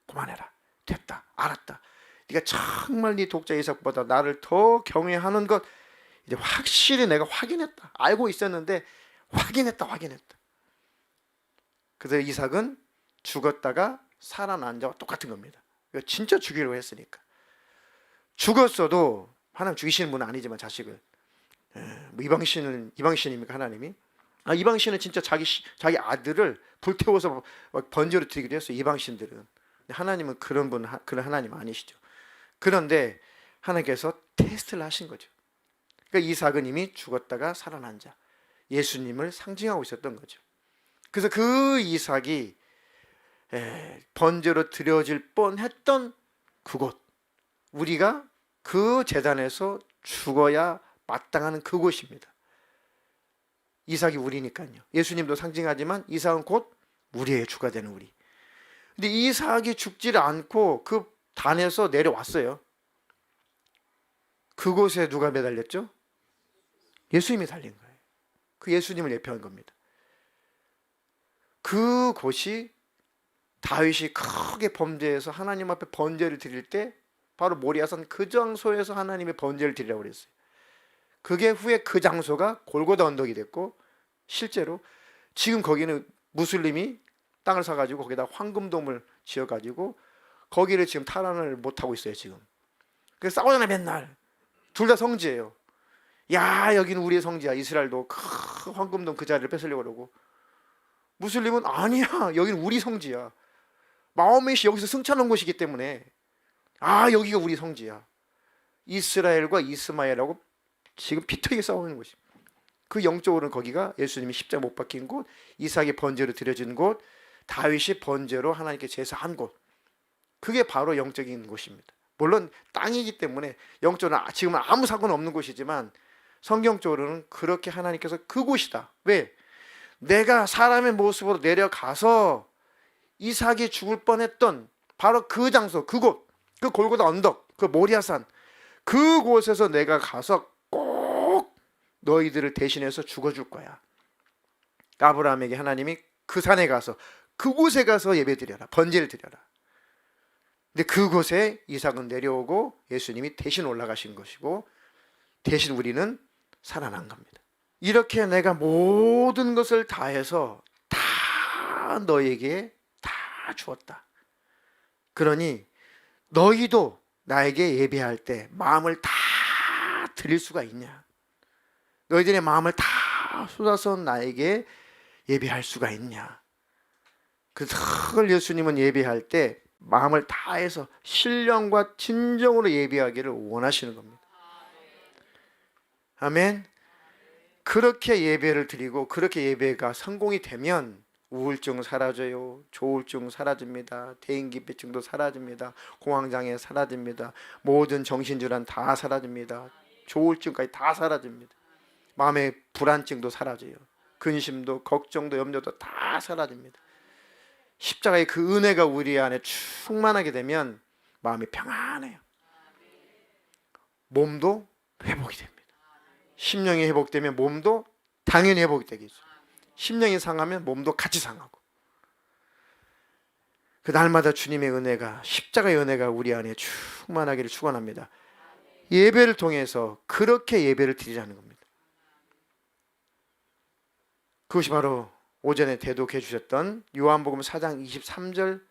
S1: 그만해라. 됐다. 알았다. 네가 정말 네 독자 이삭보다 나를 더 경외하는 것 이제 확실히 내가 확인했다. 알고 있었는데 확인했다. 그래서 이삭은 죽었다가 살아난 자와 똑같은 겁니다. 이거 진짜 죽이려고 했으니까. 죽었어도 하나님 죽이시는 분은 아니지만 자식을 뭐 이방신입니까 하나님이? 이방신은 진짜 자기 아들을 불태워서 번제로 드리기도 했어요. 이방신들은. 하나님은 그런 하나님 아니시죠. 그런데 하나님께서 테스트를 하신 거죠. 그러니까 이삭은 이미 죽었다가 살아난 자, 예수님을 상징하고 있었던 거죠. 그래서 그 이삭이 번제로 드려질 뻔했던 그곳, 우리가 그 제단에서 죽어야 마땅한 그곳입니다. 이삭이 우리니까요. 예수님도 상징하지만 이삭은 곧 우리의 주가 되는 우리. 근데 이삭이 죽지를 않고 그 단에서 내려왔어요. 그곳에 누가 매달렸죠? 예수님이 달린 거예요. 그 예수님을 예표한 겁니다. 그곳이 다윗이 크게 범죄해서 하나님 앞에 번제를 드릴 때 바로 모리아산 그 장소에서 하나님의 번제를 드리라고 그랬어요. 그게 후에 그 장소가 골고다 언덕이 됐고 실제로 지금 거기는 무슬림이 땅을 사가지고 거기다 황금돔을 지어가지고 거기를 지금 탈환을 못하고 있어요 지금. 그래서 싸우잖아요 맨날. 둘 다 성지예요. 야 여기는 우리의 성지야. 이스라엘도 큰 황금돔 그 자리를 뺏으려고 그러고 무슬림은 아니야, 여기는 우리 성지야. 마호멧이 여기서 승천한 곳이기 때문에 여기가 우리 성지야. 이스라엘과 이스마엘하고 지금 피터에게 싸우는 곳이. 그 영적으로는 거기가 예수님이 십자가 못 박힌 곳, 이삭이 번제로 드려진 곳, 다윗이 번제로 하나님께 제사한 곳. 그게 바로 영적인 곳입니다. 물론 땅이기 때문에 영적으로는 지금은 아무 상관없는 곳이지만 성경적으로는 그렇게 하나님께서 그곳이다. 왜? 내가 사람의 모습으로 내려가서 이삭이 죽을 뻔했던 바로 그 장소, 그곳, 그 골고다 언덕, 그 모리아산, 그곳에서 내가 가서 꼭 너희들을 대신해서 죽어줄 거야. 아브라함에게 하나님이 그 산에 가서, 그곳에 가서 예배드려라, 번제를 드려라. 근데 그곳에 이삭은 내려오고 예수님이 대신 올라가신 것이고, 대신 우리는 살아난 겁니다. 이렇게 내가 모든 것을 다해서 다 너에게 다 주었다. 그러니 너희도 나에게 예배할 때 마음을 다 드릴 수가 있냐? 너희들의 마음을 다 쏟아서 나에게 예배할 수가 있냐? 그걸 예수님은 예배할 때 마음을 다해서 신령과 진정으로 예배하기를 원하시는 겁니다. 아멘. 그렇게 예배를 드리고 그렇게 예배가 성공이 되면 우울증 사라져요. 조울증 사라집니다. 대인기피증도 사라집니다. 공황장애 사라집니다. 모든 정신질환 다 사라집니다. 조울증까지 다 사라집니다. 마음의 불안증도 사라져요. 근심도 걱정도 염려도 다 사라집니다. 십자가의 그 은혜가 우리 안에 충만하게 되면 마음이 평안해요. 몸도 회복이 됩니다. 심령이 회복되면 몸도 당연히 회복이 되겠죠. 심령이 상하면 몸도 같이 상하고. 그 날마다 주님의 은혜가, 십자가의 은혜가 우리 안에 충만하기를 축원합니다. 예배를 통해서 그렇게 예배를 드리자는 겁니다. 그것이 바로 오전에 대독해 주셨던 요한복음 4장 23절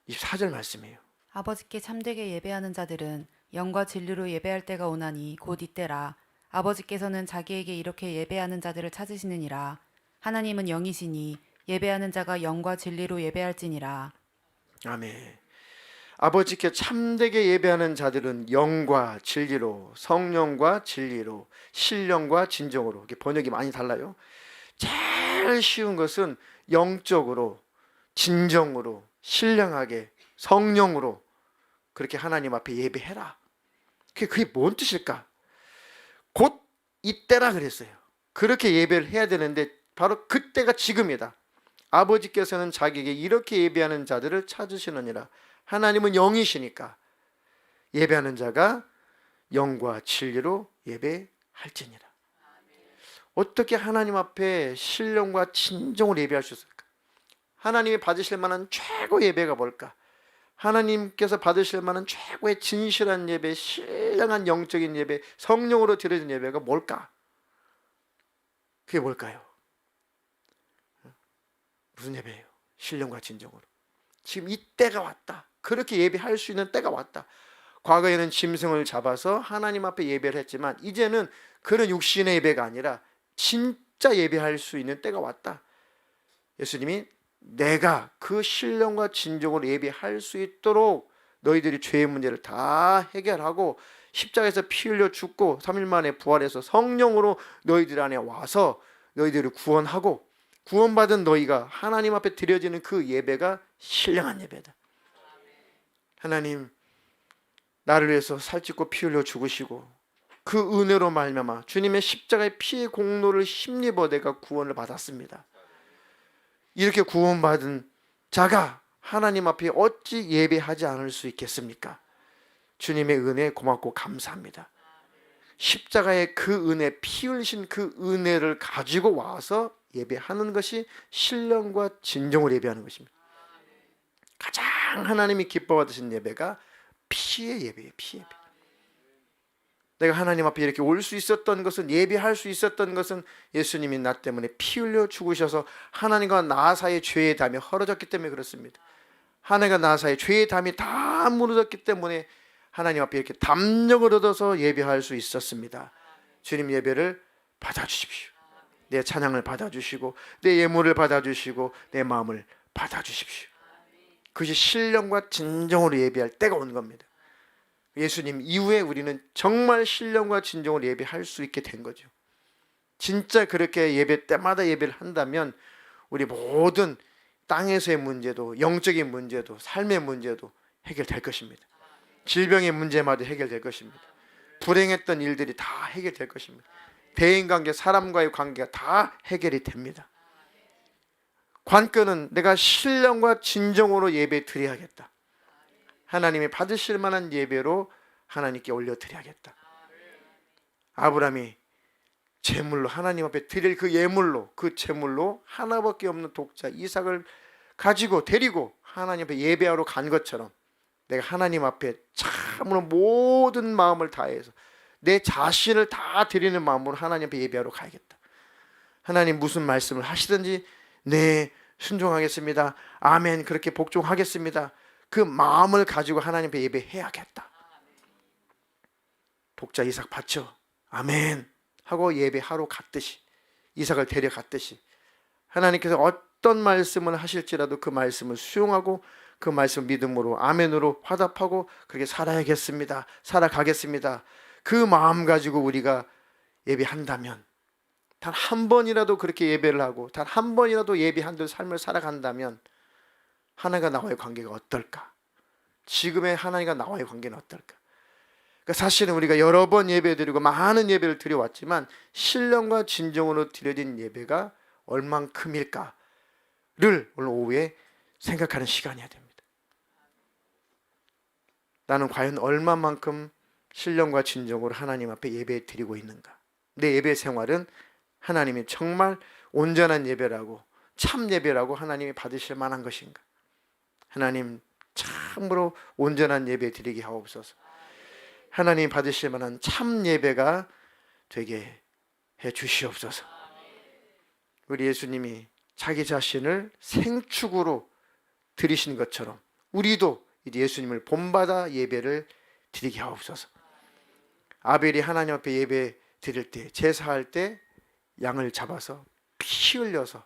S1: 24절 말씀이에요.
S2: 아버지께 참되게 예배하는 자들은 영과 진리로 예배할 때가 오나니 곧 이때라. 아버지께서는 자기에게 이렇게 예배하는 자들을 찾으시느니라. 하나님은 영이시니 예배하는 자가 영과 진리로 예배할지니라.
S1: 아멘. 아버지께 참되게 예배하는 자들은 영과 진리로, 성령과 진리로, 신령과 진정으로. 이게 번역이 많이 달라요. 제일 쉬운 것은 영적으로, 진정으로, 신령하게, 성령으로 그렇게 하나님 앞에 예배해라. 그게 뭔 뜻일까? 곧 이때라 그랬어요. 그렇게 예배를 해야 되는데 바로 그때가 지금이다. 아버지께서는 자기에게 이렇게 예배하는 자들을 찾으시느니라. 하나님은 영이시니까 예배하는 자가 영과 진리로 예배할지니라. 어떻게 하나님 앞에 신령과 진정으로 예배할 수 있을까? 하나님이 받으실 만한 최고 예배가 뭘까? 하나님께서 받으실 만한 최고의 진실한 예배, 신령한 영적인 예배, 성령으로 드려진 예배가 뭘까? 그게 뭘까요? 무슨 예배예요? 신령과 진정으로. 지금 이 때가 왔다. 그렇게 예배할 수 있는 때가 왔다. 과거에는 짐승을 잡아서 하나님 앞에 예배를 했지만 이제는 그런 육신의 예배가 아니라 진짜 예배할 수 있는 때가 왔다. 예수님이 내가 그 신령과 진정으로 예배할 수 있도록 너희들이 죄의 문제를 다 해결하고 십자가에서 피 흘려 죽고 3일 만에 부활해서 성령으로 너희들 안에 와서 너희들을 구원하고 구원받은 너희가 하나님 앞에 드려지는 그 예배가 신령한 예배다. 하나님, 나를 위해서 살찌고 피 흘려 죽으시고 그 은혜로 말미암아 주님의 십자가의 피의 공로를 힘입어 내가 구원을 받았습니다. 이렇게 구원받은 자가 하나님 앞에 어찌 예배하지 않을 수 있겠습니까? 주님의 은혜에 고맙고 감사합니다. 십자가의 그 은혜, 피 흘리신 그 은혜를 가지고 와서 예배하는 것이 신령과 진정으로 예배하는 것입니다. 가장 하나님이 기뻐 받으신 예배가 피의 예배예요. 피의 예배. 내가 하나님 앞에 이렇게 올 수 있었던 것은, 예배할 수 있었던 것은 예수님이 나 때문에 피 흘려 죽으셔서 하나님과 나 사이의 죄의 담이 헐어졌기 때문에 그렇습니다. 하나님과 나 사이의 죄의 담이 다 무너졌기 때문에 하나님 앞에 이렇게 담력을 얻어서 예배할 수 있었습니다. 주님 예배를 받아주십시오. 내 찬양을 받아주시고 내 예물을 받아주시고 내 마음을 받아주십시오. 그것이 신령과 진정으로 예배할 때가 온 겁니다. 예수님 이후에 우리는 정말 신령과 진정으로 예배할 수 있게 된 거죠. 진짜 그렇게 예배 때마다 예배를 한다면 우리 모든 땅에서의 문제도, 영적인 문제도, 삶의 문제도 해결될 것입니다. 질병의 문제마저 해결될 것입니다. 불행했던 일들이 다 해결될 것입니다. 대인관계, 사람과의 관계가 다 해결이 됩니다. 관건은 내가 신령과 진정으로 예배 드려야겠다. 하나님이 받으실 만한 예배로 하나님께 올려드려야겠다. 아브라함이 제물로 하나님 앞에 드릴 그 예물로, 그 제물로 하나밖에 없는 독자 이삭을 가지고 데리고 하나님 앞에 예배하러 간 것처럼 내가 하나님 앞에 참으로 모든 마음을 다해서 내 자신을 다 드리는 마음으로 하나님 앞에 예배하러 가야겠다. 하나님 무슨 말씀을 하시든지 네, 순종하겠습니다. 아멘, 그렇게 복종하겠습니다. 그 마음을 가지고 하나님 앞에 예배해야겠다. 독자 이삭 바쳐 아멘 하고 예배하러 갔듯이, 이삭을 데려갔듯이 하나님께서 어떤 말씀을 하실지라도 그 말씀을 수용하고 그 말씀 믿음으로 아멘으로 화답하고 그렇게 살아야겠습니다. 살아가겠습니다. 그 마음 가지고 우리가 예배한다면, 단 한 번이라도 그렇게 예배를 하고 단 한 번이라도 예배한 듯 삶을 살아간다면 하나님과 나와의 관계가 어떨까? 지금의 하나님과 나와의 관계는 어떨까? 그러니까 사실은 우리가 여러 번 예배드리고 많은 예배를 드려왔지만 신령과 진정으로 드려진 예배가 얼만큼일까를 오늘 오후에 생각하는 시간이어야 됩니다. 나는 과연 얼마만큼 신령과 진정으로 하나님 앞에 예배 드리고 있는가? 내 예배 생활은 하나님이 정말 온전한 예배라고, 참 예배라고 하나님이 받으실 만한 것인가? 하나님 참으로 온전한 예배 드리게 하옵소서. 하나님 받으실 만한 참 예배가 되게 해 주시옵소서. 우리 예수님이 자기 자신을 생축으로 드리신 것처럼 우리도 이제 예수님을 본받아 예배를 드리게 하옵소서. 아벨이 하나님 앞에 예배 드릴 때, 제사할 때 양을 잡아서 피 흘려서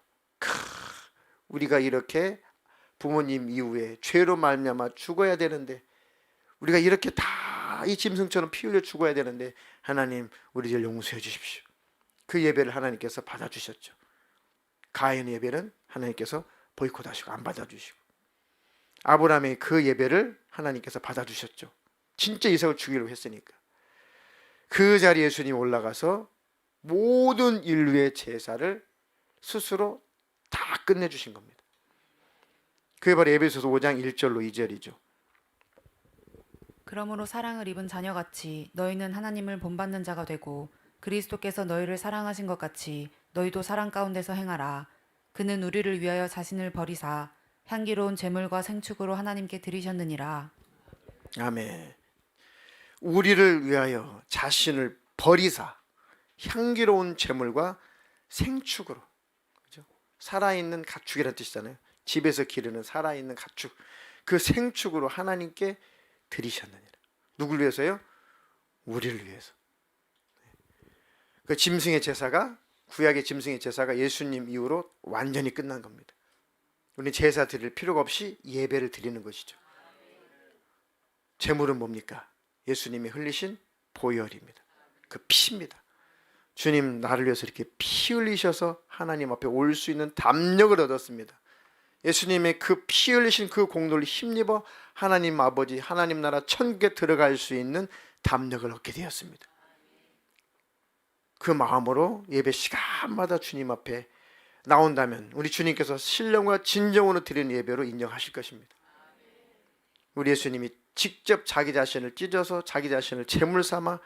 S1: 우리가 이렇게 부모님 이후에 죄로 말미암아 죽어야 되는데, 우리가 이렇게 다 이 짐승처럼 피 흘려 죽어야 되는데 하나님 우리를 용서해 주십시오. 그 예배를 하나님께서 받아주셨죠. 가인 예배는 하나님께서 보이콧하시고 안 받아주시고, 아브라함의 그 예배를 하나님께서 받아주셨죠. 진짜 이삭을 죽이려고 했으니까. 그 자리에 예수님이 올라가서 모든 인류의 제사를 스스로 다 끝내주신 겁니다. 그게 바로 에베소서 5장 1절로 2절이죠.
S2: 그러므로 사랑을 입은 자녀같이 너희는 하나님을 본받는 자가 되고 그리스도께서 너희를 사랑하신 것 같이 너희도 사랑 가운데서 행하라. 그는 우리를 위하여 자신을 버리사 향기로운 제물과 생축으로 하나님께 드리셨느니라.
S1: 아멘. 우리를 위하여 자신을 버리사 향기로운 제물과 생축으로, 그죠? 살아있는 가축이라는 뜻이잖아요. 집에서 기르는 살아있는 가축, 그 생축으로 하나님께 드리셨느니라. 누굴 위해서요? 우리를 위해서. 그 짐승의 제사가, 구약의 짐승의 제사가 예수님 이후로 완전히 끝난 겁니다. 우리는 제사 드릴 필요가 없이 예배를 드리는 것이죠. 제물은 뭡니까? 예수님이 흘리신 보혈입니다. 그 피입니다. 주님 나를 위해서 이렇게 피 흘리셔서 하나님 앞에 올 수 있는 담력을 얻었습니다. 예수님의 그 피 흘리신 그 공로를 힘입어 하나님 아버지, 하나님 나라 천국에 들어갈 수 있는 담력을 얻게 되었습니다. 그 마음으로 예배 시간마다 주님 앞에 나온다면 우리 주님께서 신령과 진정으로 드리는 예배로 인정하실 것입니다. 우리 예수님이 직접 자기 자신을 찢어서 자기 자신을 제물 삼아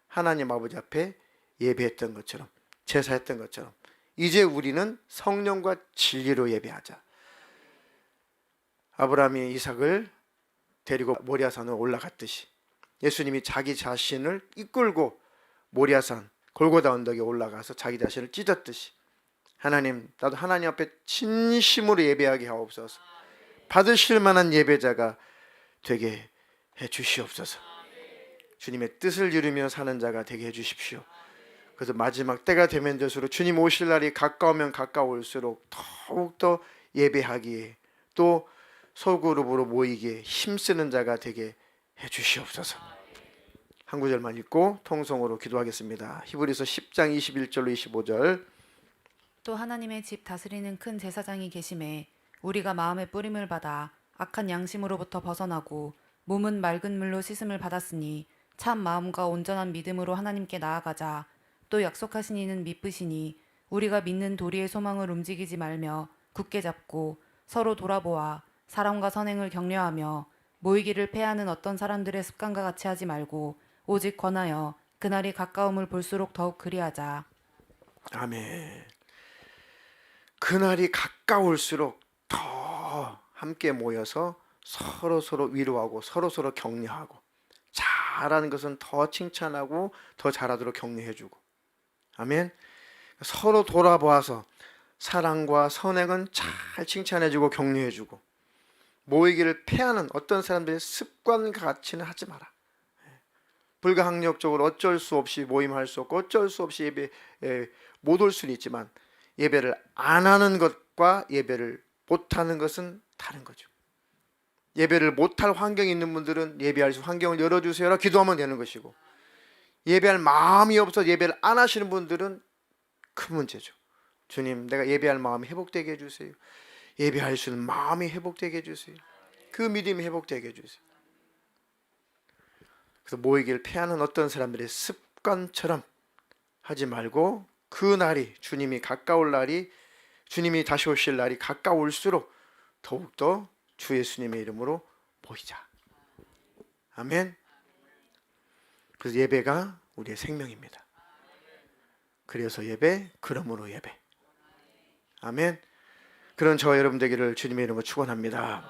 S1: 하나님 아버지 앞에 예배했던 것처럼, 제사했던 것처럼 이제 우리는 성령과 진리로 예배하자. 아브라함이 이삭을 데리고 모리아산으로 올라갔듯이 예수님이 자기 자신을 이끌고 모리아산 골고다 언덕에 올라가서 자기 자신을 찢었듯이 하나님, 나도 하나님 앞에 진심으로 예배하게 하옵소서. 받으실 만한 예배자가 되게 해 주시옵소서. 주님의 뜻을 이루며 사는 자가 되게 해 주십시오. 그래서 마지막 때가 되면 될수록 주님 오실 날이 가까우면 가까울수록 더욱더 예배하기에 또 소그룹으로 모이기에 힘쓰는 자가 되게 해주시옵소서. 한 구절만 읽고 통성으로 기도하겠습니다. 히브리서 10장 21절로 25절.
S2: 또 하나님의 집 다스리는 큰 제사장이 계심에 우리가 마음의 뿌림을 받아 악한 양심으로부터 벗어나고 몸은 맑은 물로 씻음을 받았으니 참 마음과 온전한 믿음으로 하나님께 나아가자. 또 약속하신 이는 미쁘시니 우리가 믿는 도리의 소망을 움직이지 말며 굳게 잡고 서로 돌아보아 사랑과 선행을 격려하며 모이기를 패하는 어떤 사람들의 습관과 같이 하지 말고 오직 권하여 그날이 가까움을 볼수록 더욱 그리하자.
S1: 아멘. 그날이 가까울수록 더 함께 모여서 서로 위로하고 서로 격려하고, 잘하는 것은 더 칭찬하고 더 잘하도록 격려해주고, 아멘. 서로 돌아보아서 사랑과 선행은 잘 칭찬해주고 격려해주고, 모이기를 패하는 어떤 사람들의 습관과 같이는 하지 마라. 불가항력적으로 어쩔 수 없이 모임할 수 없고 어쩔 수 없이 예배 못 올 수는 있지만, 예배를 안 하는 것과 예배를 못하는 것은 다른 거죠. 예배를 못할 환경이 있는 분들은 예배할 수 환경을 열어주세요라 기도하면 되는 것이고, 예배할 마음이 없어서 예배를 안 하시는 분들은 큰 문제죠. 주님, 내가 예배할 마음이 회복되게 해주세요. 예배할 수 있는 마음이 회복되게 해주세요. 그 믿음이 회복되게 해주세요. 그래서 모이기를 패하는 어떤 사람들의 습관처럼 하지 말고, 그 날이, 주님이 가까울 날이, 주님이 다시 오실 날이 가까울수록 더욱더 주 예수님의 이름으로 모이자. 아멘. 그래서 예배가 우리의 생명입니다. 그래서 예배, 그러므로 예배. 아멘. 그런 저와 여러분 되기를 주님의 이름으로 축원합니다.